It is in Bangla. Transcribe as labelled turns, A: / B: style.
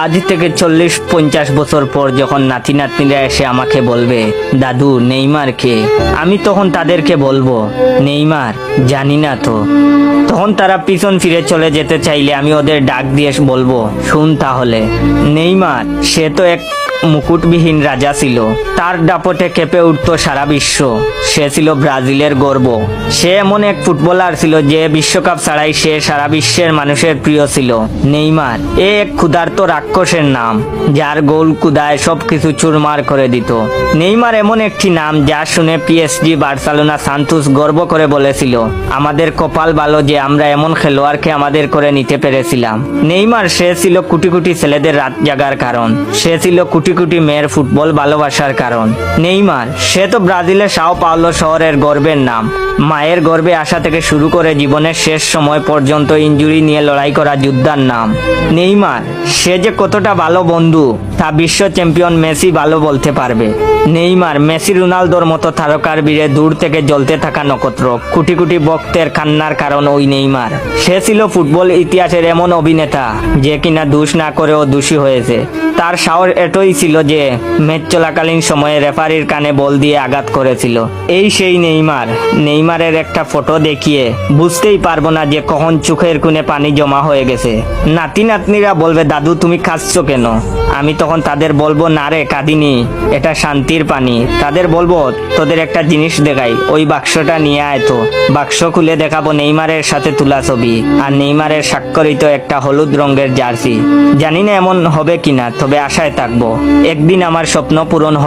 A: আজ থেকে 40-50 বছর পর যখন নাতি নাতনিরা এসে আমাকে বলবে, দাদু নেইমার কে, আমি তখন তাদেরকে বলবো, নেইমার জানি না তো। তখন তারা পিছন ফিরে চলে যেতে চাইলে আমি ওদের ডাক দিয়ে বলবো, শুন তাহলে, নেইমার সে তো এক মুকুটবিহীন রাজা ছিল। তার দাপটে কেঁপে উঠত সারা বিশ্ব। সে ছিল ব্রাজিলের গর্ব। সে এমন এক ফুটবলার ছিল যে বিশ্বকাপ ছাড়াই সে সারা বিশ্বের মানুষের প্রিয় ছিল। নেইমার এ এক ক্ষুধার্ত রাক্ষসের নাম, যার গোল কুদায় সবকিছু চুরমার করে দিত। নেইমার এমন একটি নাম যা শুনে পিএসজি, বার্সেলোনা, সান্তোস গর্ব করে বলেছিল, আমাদের কপাল ভালো যে আমরা এমন খেলোয়াড়কে আমাদের করে নিতে পেরেছিলাম। নেইমার সে ছিল কোটি কোটি ছেলেদের রাত জাগার কারণ। সে ছিল কোটি কোটি মেয়ের ফুটবল ভালোবাসার কারণ। নেইমার সে তো ব্রাজিলের সাও পাওলো শহরের গর্বের নাম। মায়ের গর্ভে আসা থেকে শুরু করে জীবনের শেষ সময় পর্যন্ত ইনজুরি নিয়ে লড়াই করা যোদ্ধার নাম। নেইমার সে যে কতটা ভালো বন্ধু তা বিশ্ব চ্যাম্পিয়ন মেসি ভালো বলতে পারবে। নেইমার মেসি, রোনালদোর মতো তারকার বীরে দূর থেকে জ্বলতে থাকা নক্ষত্র। কোটি কোটি ভক্তের কান্নার কারণ ওই নেইমার। সে ছিল ফুটবল ইতিহাসের এমন অভিনেতা যে কিনা দোষ না করেও দোষী হয়েছে। তার সাহস এতই ছিল যে ম্যাচ চলাকালীন সময়ে রেফারির কানে বল দিয়ে আঘাত করেছিল। এই সেই নেইমার। নেইমারের একটা ফটো দেখিয়ে বুঝতেই পারবো না যে কখন চোখের কোণে পানি জমা হয়ে গেছে। নাতি নাতনিরা বলবে, দাদু তুমি কাঁদছো কেন? আমি তখন তাদের বলবো, না রে কাঁদিনি, এটা শান্তির পানি। তাদের বলবো, তোদের একটা জিনিস দেখাই, ওই বাক্সটা নিয়ে আয় তো। বাক্স খুলে দেখাবো নেইমারের সাথে তোলা ছবি আর নেইমারের স্বাক্ষরিত একটা হলুদ রঙের জার্সি। জানি না এমন হবে কিনা, তবে আশায় থাকবো একদিন আমার স্বপ্ন পূরণ হবে।